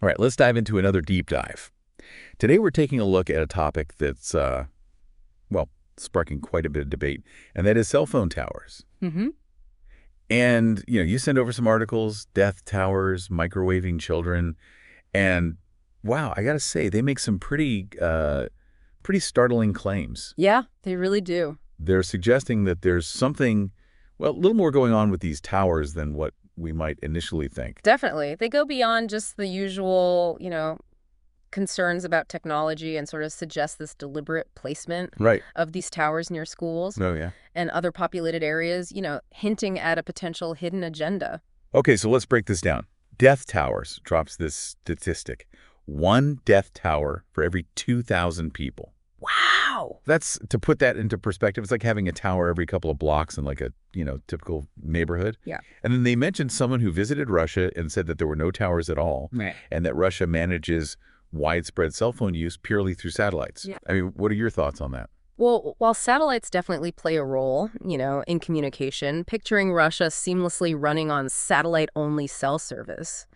All right, let's dive into another deep dive. Today we're taking a look at a topic that's, well, sparking quite a bit of debate, and that is cell phone towers. Mm-hmm. And, you send over some articles, death towers, microwaving children, and wow, I gotta say, they make some pretty startling claims. Yeah, they really do. They're suggesting that there's something, well, a little more going on with these towers than what we might initially think. Definitely. They go beyond just the usual, concerns about technology and sort of suggest this deliberate placement Right. of these towers near schools Oh, yeah. and other populated areas, hinting at a potential hidden agenda. Okay, so let's break this down. Death towers drops this statistic. One death tower for every 2,000 people. Wow. That's, to put that into perspective, it's like having a tower every couple of blocks in like a, typical neighborhood. Yeah. And then they mentioned someone who visited Russia and said that there were no towers at all. Right. And that Russia manages widespread cell phone use purely through satellites. Yeah. I mean, what are your thoughts on that? Well, while satellites definitely play a role, in communication, picturing Russia seamlessly running on satellite-only cell service,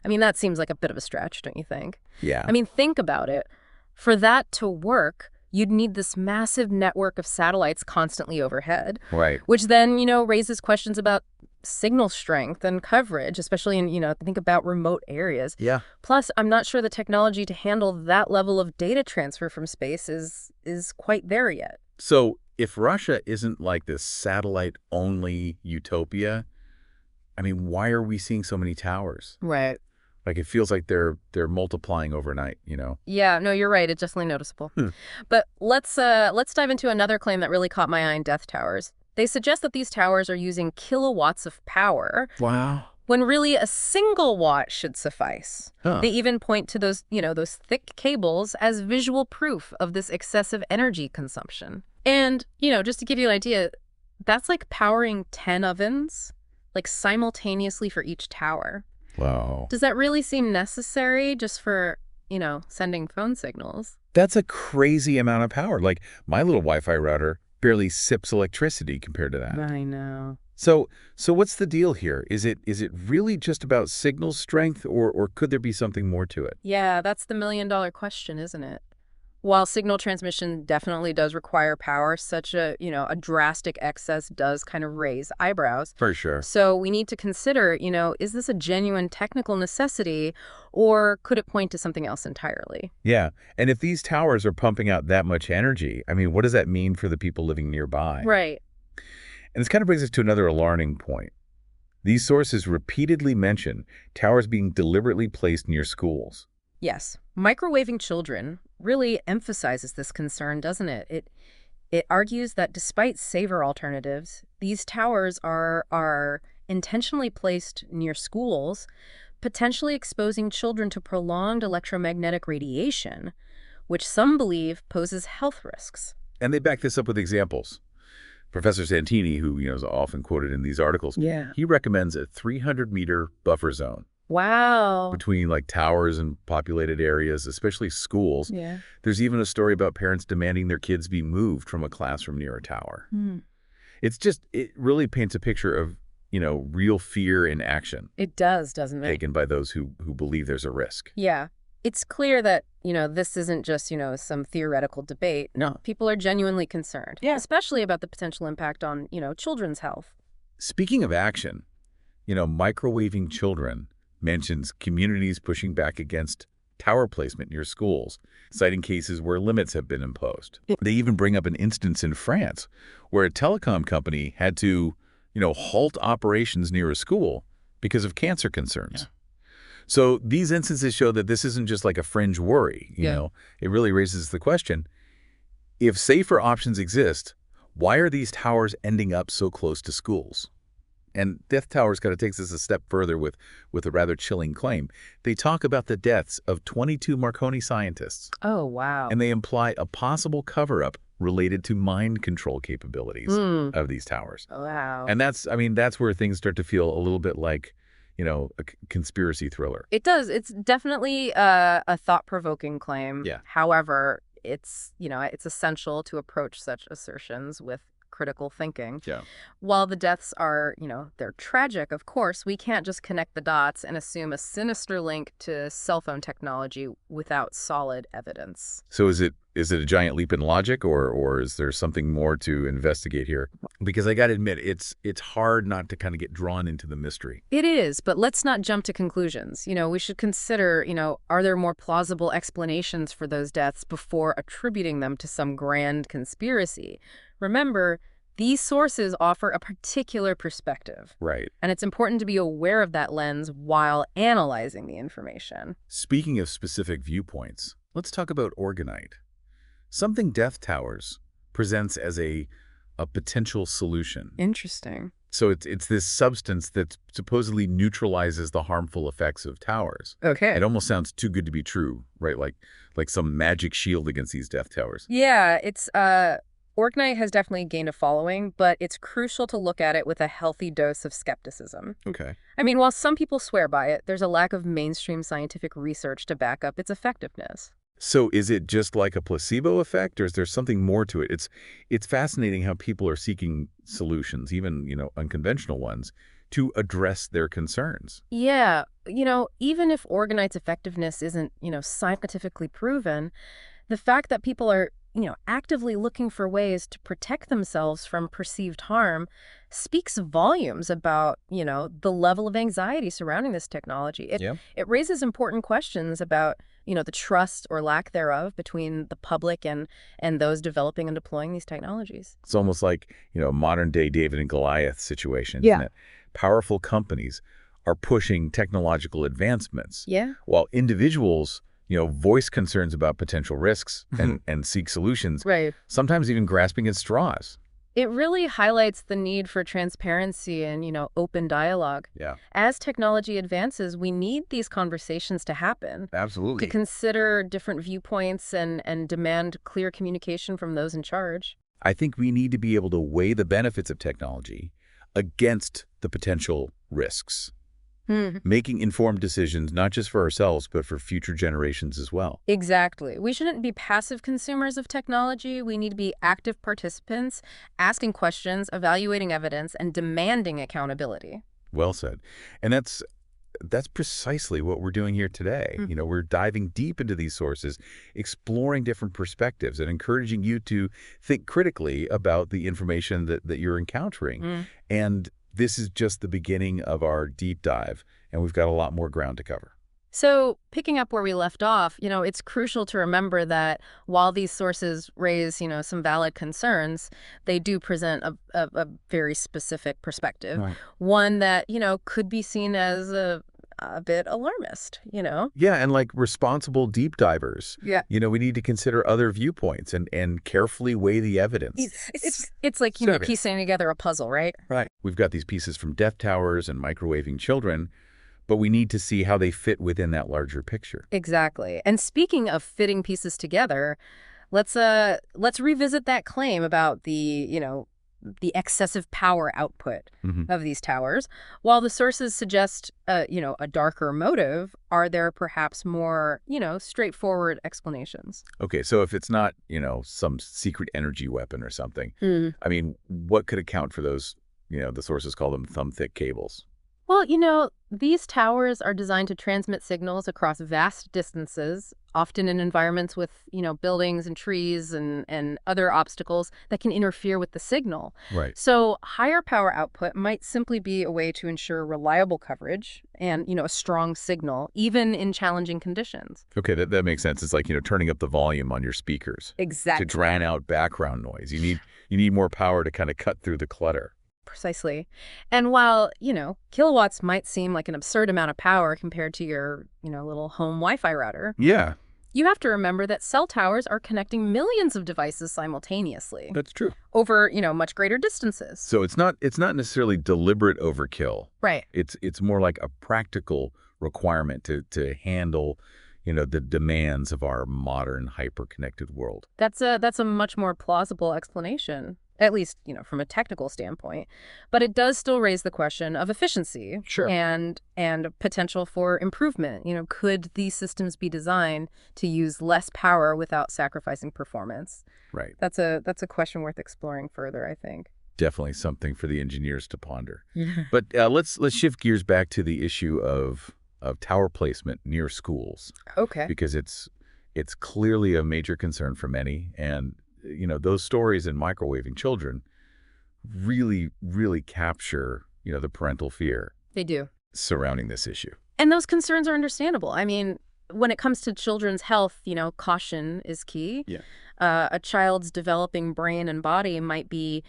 I mean, that seems like a bit of a stretch, don't you think? Yeah. I mean, think about it. For that to work, you'd need this massive network of satellites constantly overhead. Right. Which then, raises questions about signal strength and coverage, especially in, think about remote areas. Yeah. Plus, I'm not sure the technology to handle that level of data transfer from space is quite there yet. So if Russia isn't like this satellite-only utopia, I mean, why are we seeing so many towers? Right. Like, it feels like they're multiplying overnight, Yeah, no, you're right. It's definitely noticeable. But let's dive into another claim that really caught my eye in death towers. They suggest that these towers are using kilowatts of power. Wow. When really a single watt should suffice. Huh. They even point to those thick cables as visual proof of this excessive energy consumption. And, just to give you an idea, that's like powering 10 ovens, like simultaneously for each tower. Wow. Does that really seem necessary just for, sending phone signals? That's a crazy amount of power. Like, my little Wi-Fi router barely sips electricity compared to that. I know. So what's the deal here? Is it really just about signal strength, or could there be something more to it? Yeah, that's the million-dollar question, isn't it? While signal transmission definitely does require power, such a drastic excess does kind of raise eyebrows. For sure. So we need to consider, is this a genuine technical necessity, or could it point to something else entirely? Yeah. And if these towers are pumping out that much energy, I mean, what does that mean for the people living nearby? Right. And this kind of brings us to another alarming point. These sources repeatedly mention towers being deliberately placed near schools. Yes. Microwaving children really emphasizes this concern, doesn't it? It argues that despite safer alternatives, these towers are intentionally placed near schools, potentially exposing children to prolonged electromagnetic radiation, which some believe poses health risks. And they back this up with examples. Professor Santini, who is often quoted in these articles, he recommends a 300-meter buffer zone. Wow. Between like towers and populated areas, especially schools. Yeah. There's even a story about parents demanding their kids be moved from a classroom near a tower. It really paints a picture of, real fear in action. It does, doesn't it? Taken by those who believe there's a risk. Yeah. It's clear that, this isn't just, some theoretical debate. No. People are genuinely concerned. Yeah. Especially about the potential impact on, children's health. Speaking of action, microwaving children mentions communities pushing back against tower placement near schools, citing cases where limits have been imposed. They even bring up an instance in France where a telecom company had to, halt operations near a school because of cancer concerns. Yeah. So these instances show that this isn't just like a fringe worry, you know. It really raises the question, if safer options exist, why are these towers ending up so close to schools? And Death Towers kind of takes this a step further with a rather chilling claim. They talk about the deaths of 22 Marconi scientists. Oh, wow. And they imply a possible cover-up related to mind control capabilities of these towers. Wow. And that's where things start to feel a little bit like, a conspiracy thriller. It does. It's definitely a thought-provoking claim. Yeah. However, it's essential to approach such assertions with critical thinking. Yeah. While the deaths are, they're tragic, of course, we can't just connect the dots and assume a sinister link to cell phone technology without solid evidence. So is it a giant leap in logic, or is there something more to investigate here? Because I got to admit, it's hard not to kind of get drawn into the mystery. It is, but let's not jump to conclusions. We should consider, are there more plausible explanations for those deaths before attributing them to some grand conspiracy? Remember, these sources offer a particular perspective. Right. And it's important to be aware of that lens while analyzing the information. Speaking of specific viewpoints, let's talk about orgonite. Something Death Towers presents as a potential solution. Interesting. So it's this substance that supposedly neutralizes the harmful effects of towers. Okay. It almost sounds too good to be true, right? Like some magic shield against these death towers. Yeah, orgonite has definitely gained a following, but it's crucial to look at it with a healthy dose of skepticism. Okay. I mean, while some people swear by it, there's a lack of mainstream scientific research to back up its effectiveness. So is it just like a placebo effect, or is there something more to it? It's fascinating how people are seeking solutions, even, unconventional ones, to address their concerns. Yeah, even if orgonite's effectiveness isn't, scientifically proven, the fact that people are, actively looking for ways to protect themselves from perceived harm speaks volumes about, the level of anxiety surrounding this technology. It raises important questions about, the trust or lack thereof between the public and those developing and deploying these technologies. It's almost like, modern day David and Goliath situation. Yeah. Isn't it? Powerful companies are pushing technological advancements. Yeah. While individuals, voice concerns about potential risks and seek solutions. Right. Sometimes even grasping at straws. It really highlights the need for transparency and, open dialogue. Yeah. As technology advances, we need these conversations to happen. Absolutely. To consider different viewpoints and demand clear communication from those in charge. I think we need to be able to weigh the benefits of technology against the potential risks. Making informed decisions, not just for ourselves, but for future generations as well. Exactly. We shouldn't be passive consumers of technology. We need to be active participants, asking questions, evaluating evidence, and demanding accountability. Well said. And that's precisely what we're doing here today. We're diving deep into these sources, exploring different perspectives, and encouraging you to think critically about the information that you're encountering. And this is just the beginning of our deep dive, and we've got a lot more ground to cover. So picking up where we left off, it's crucial to remember that while these sources raise, some valid concerns, they do present a very specific perspective, Right. One that, could be seen as a bit alarmist, Yeah, and like responsible deep divers, Yeah. We need to consider other viewpoints and carefully weigh the evidence. It's like, Serious. piecing together a puzzle, right? Right. We've got these pieces from death towers and microwaving children, but we need to see how they fit within that larger picture. Exactly. And speaking of fitting pieces together, let's revisit that claim about the excessive power output of these towers. While the sources suggest, a darker motive, are there perhaps more, straightforward explanations? Okay, so if it's not, some secret energy weapon or something, I mean, what could account for those, the sources call them thumb-thick cables? Well, these towers are designed to transmit signals across vast distances, often in environments with, buildings and trees and other obstacles that can interfere with the signal. Right. So higher power output might simply be a way to ensure reliable coverage and, a strong signal, even in challenging conditions. Okay, that makes sense. It's like, turning up the volume on your speakers Exactly. to drown out background noise. You need more power to kind of cut through the clutter. Precisely. And while, kilowatts might seem like an absurd amount of power compared to your, little home Wi-Fi router, Yeah, you have to remember that cell towers are connecting millions of devices simultaneously that's true. over, much greater distances. So it's not necessarily deliberate overkill. Right. It's more like a practical requirement to handle, the demands of our modern hyper-connected world. That's a much more plausible explanation. at least, from a technical standpoint. But it does still raise the question of efficiency Sure. and potential for improvement. Could these systems be designed to use less power without sacrificing performance? Right. That's a question worth exploring further, I think. Definitely something for the engineers to ponder. Yeah. But let's shift gears back to the issue of tower placement near schools, Okay. because it's clearly a major concern for many. And, those stories in microwaving children really, really capture, the parental fear They do. surrounding this issue. And those concerns are understandable. I mean, when it comes to children's health, caution is key. Yeah. A child's developing brain and body might be,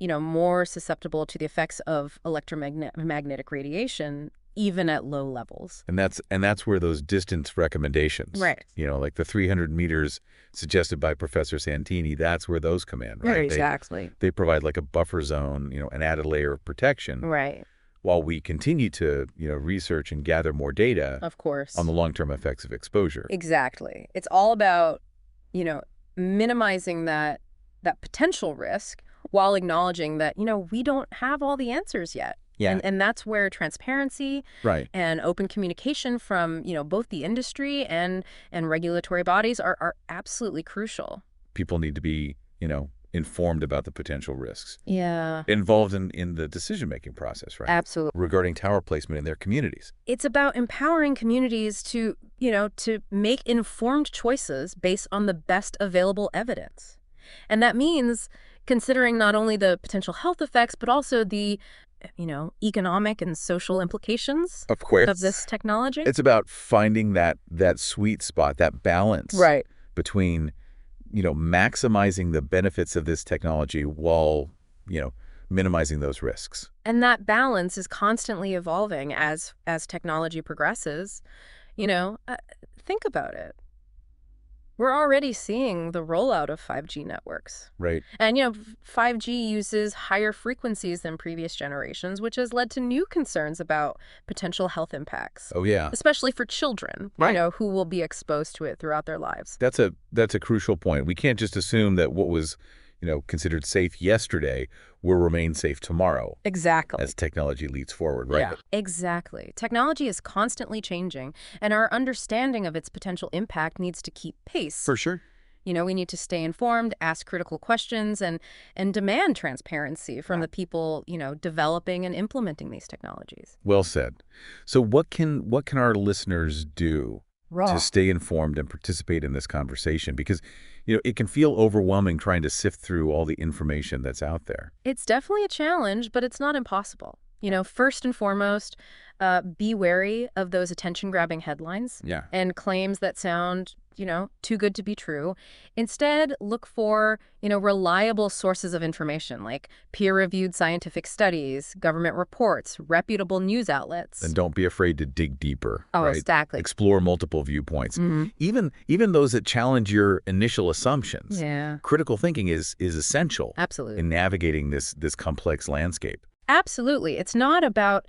more susceptible to the effects of electromagnetic radiation, even at low levels. And that's where those distance recommendations, Right. Like the 300 meters suggested by Professor Santini, that's where those come in, right? Exactly. They provide like a buffer zone, an added layer of protection, Right. while we continue to, research and gather more data Of course. on the long-term effects of exposure. Exactly. It's all about, minimizing that potential risk while acknowledging that, we don't have all the answers yet. Yeah. And that's where transparency Right. and open communication from, both the industry and regulatory bodies are absolutely crucial. People need to be, informed about the potential risks Yeah. involved in the decision-making process, right? Absolutely. Regarding tower placement in their communities. It's about empowering communities to make informed choices based on the best available evidence. And that means considering not only the potential health effects, but also the, economic and social implications Of course. of this technology. It's about finding that sweet spot, that balance Right. between, maximizing the benefits of this technology while, minimizing those risks. And that balance is constantly evolving as technology progresses. Think about it. We're already seeing the rollout of 5G networks. Right. And, 5G uses higher frequencies than previous generations, which has led to new concerns about potential health impacts, Oh, yeah. especially for children, Right. who will be exposed to it throughout their lives. That's a crucial point. We can't just assume that what was, considered safe yesterday will remain safe tomorrow Exactly. as technology leads forward, right? Yeah, exactly. Technology is constantly changing, and our understanding of its potential impact needs to keep pace. For sure. We need to stay informed, ask critical questions, and demand transparency from the people, developing and implementing these technologies. Well said. So what can our listeners do to stay informed and participate in this conversation? Because, it can feel overwhelming trying to sift through all the information that's out there. It's definitely a challenge, but it's not impossible. First and foremost, be wary of those attention-grabbing headlines Yeah. and claims that sound, too good to be true. Instead, look for, reliable sources of information like peer-reviewed scientific studies, government reports, reputable news outlets. And don't be afraid to dig deeper. Oh, right? exactly. Explore multiple viewpoints. Mhm. Even those that challenge your initial assumptions. Yeah, Critical thinking is essential absolutely. in navigating this complex landscape. Absolutely. It's not about,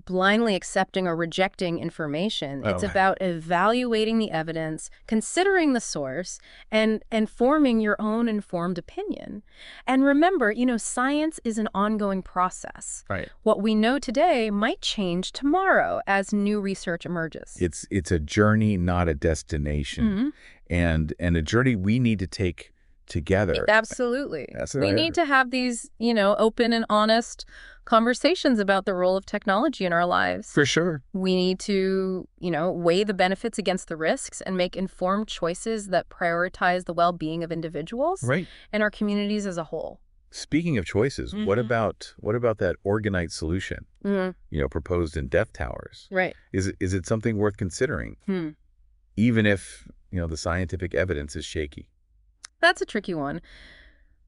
blindly accepting or rejecting information. It's Oh. about evaluating the evidence, considering the source, and forming your own informed opinion. And remember, science is an ongoing process. Right. What we know today might change tomorrow as new research emerges. It's a journey, not a destination. Mhm. And a journey we need to take together. Absolutely. That's We right. need to have these, open and honest conversations about the role of technology in our lives. For sure. We need to, weigh the benefits against the risks and make informed choices that prioritize the well-being of individuals Right. and our communities as a whole. Speaking of choices, what about that orgonite solution, proposed in death towers? Right. Is it something worth considering, even if, the scientific evidence is shaky? That's a tricky one.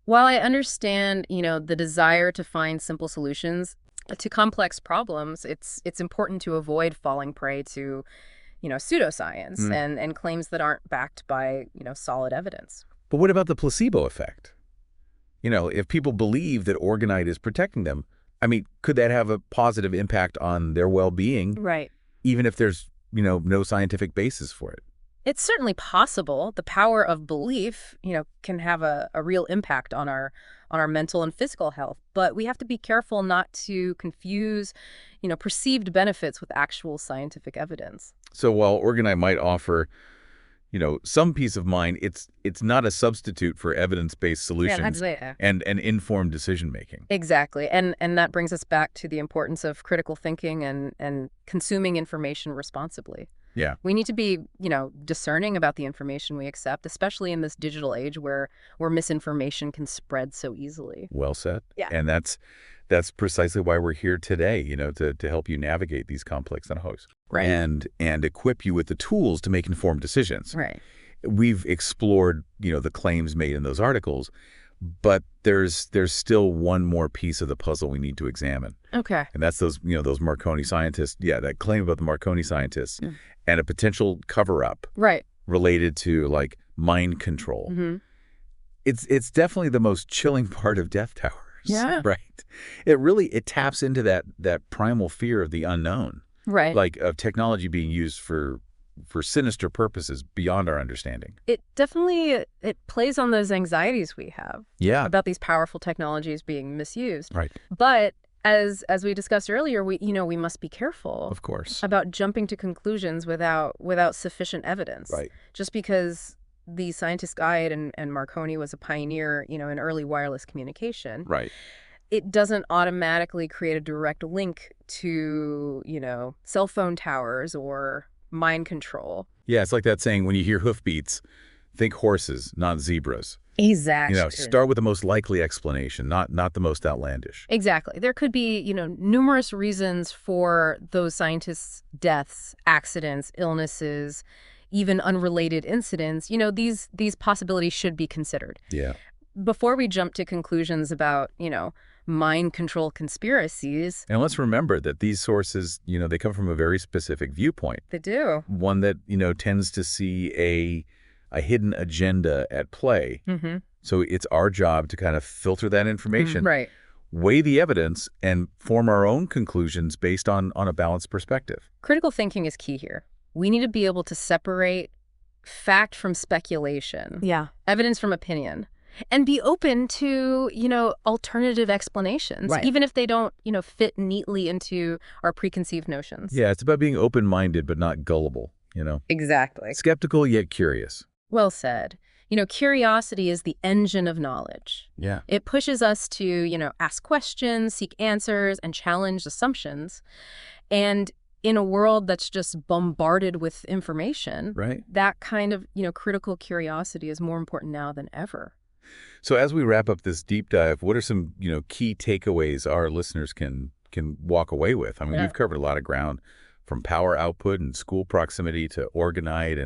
While I understand, the desire to find simple solutions to complex problems, it's important to avoid falling prey to, pseudoscience and claims that aren't backed by, solid evidence. But what about the placebo effect? If people believe that orgonite is protecting them, could that have a positive impact on their well-being, Right. even if there's, no scientific basis for it? It's certainly possible. The power of belief, can have a real impact on our mental and physical health. But we have to be careful not to confuse, perceived benefits with actual scientific evidence. So while orgonite might offer, some peace of mind, it's not a substitute for evidence-based Yeah, solutions exactly. and informed decision-making. Exactly. And that brings us back to the importance of critical thinking and consuming information responsibly. Yeah. We need to be, discerning about the information we accept, especially in this digital age where misinformation can spread so easily. Well said. Yeah. And that's precisely why we're here today, to help you navigate these complex hosts. Right. And equip you with the tools to make informed decisions. Right. We've explored, the claims made in those articles, but there's still one more piece of the puzzle we need to examine. Okay. And that's those Marconi scientists. Yeah, that claim about the Marconi scientists and a potential cover-up Right. related to like mind control. Mm-hmm. It's definitely the most chilling part of Death Towers. Yeah. Right. It taps into that primal fear of the unknown. Right. Like of technology being used for sinister purposes beyond our understanding. It definitely it plays on those anxieties we have Yeah. about these powerful technologies being misused. Right. But as we discussed earlier, we must be careful Of course. about jumping to conclusions without sufficient evidence. Right. Just because the Scientist Guide and Marconi was a pioneer, in early wireless communication, Right. it doesn't automatically create a direct link to, cell phone towers or mind control. Yeah, it's like that saying, when you hear hoofbeats, think horses, not zebras. Exactly. Start with the most likely explanation, not the most outlandish. Exactly. There could be, numerous reasons for those scientists' deaths, accidents, illnesses, even unrelated incidents. These possibilities should be considered. Yeah. Before we jump to conclusions about, mind control conspiracies. And let's remember that these sources, they come from a very specific viewpoint. They do. One that, tends to see a hidden agenda at play. Mm-hmm. So it's our job to kind of filter that information, Right. weigh the evidence, and form our own conclusions based on a balanced perspective. Critical thinking is key here. We need to be able to separate fact from speculation. Yeah. Evidence from opinion. And be open to, alternative explanations, Right. even if they don't, fit neatly into our preconceived notions. Yeah, it's about being open-minded but not gullible, Exactly. Skeptical yet curious. Well said. Curiosity is the engine of knowledge. Yeah. It pushes us to, ask questions, seek answers, and challenge assumptions. And in a world that's just bombarded with information, Right. that kind of, critical curiosity is more important now than ever. So as we wrap up this deep dive, what are some, key takeaways our listeners can walk away with? I mean, Yeah. we've covered a lot of ground, from power output and school proximity to orgonite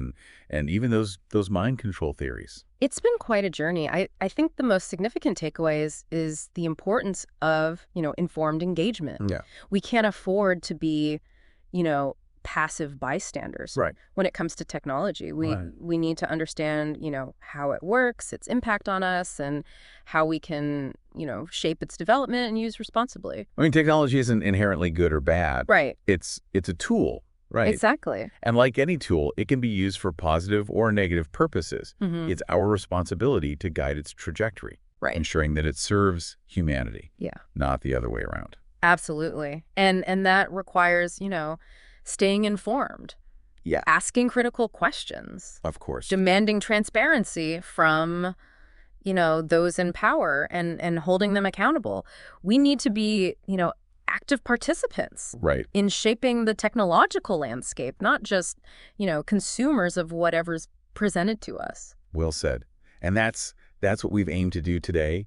and even those mind control theories. It's been quite a journey. I think the most significant takeaway is the importance of, informed engagement. Yeah. We can't afford to be, passive bystanders. Right. When it comes to technology. Right. We need to understand, how it works, its impact on us, and how we can, shape its development and use responsibly. I mean, technology isn't inherently good or bad. Right. It's a tool, right? Exactly. And like any tool, it can be used for positive or negative purposes. Mhm. It's our responsibility to guide its trajectory, Right. ensuring that it serves humanity, Yeah. not the other way around. Absolutely. And that requires, staying informed. Yeah. Asking critical questions. Of course. Demanding transparency from, those in power and holding them accountable. We need to be, active participants Right. in shaping the technological landscape, not just, consumers of whatever's presented to us. Well said. And that's what we've aimed to do today.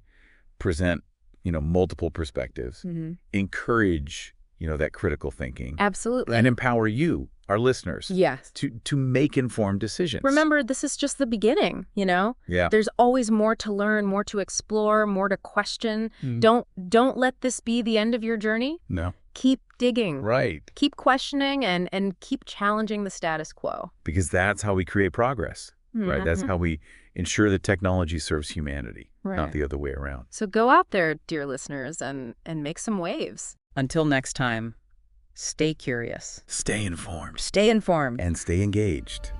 Present, multiple perspectives. Mm-hmm. Encourage, that critical thinking. Absolutely. And empower you, our listeners, Yes. to make informed decisions. Remember, this is just the beginning, Yeah. There's always more to learn, more to explore, more to question. Mm. Don't let this be the end of your journey. No. Keep digging. Right. Keep questioning and keep challenging the status quo. Because that's how we create progress. Right. That's Mhm. how we ensure that technology serves humanity, not Right. the other way around. So go out there, dear listeners, and make some waves. Until next time, stay curious. Stay informed Stay informed. and stay engaged.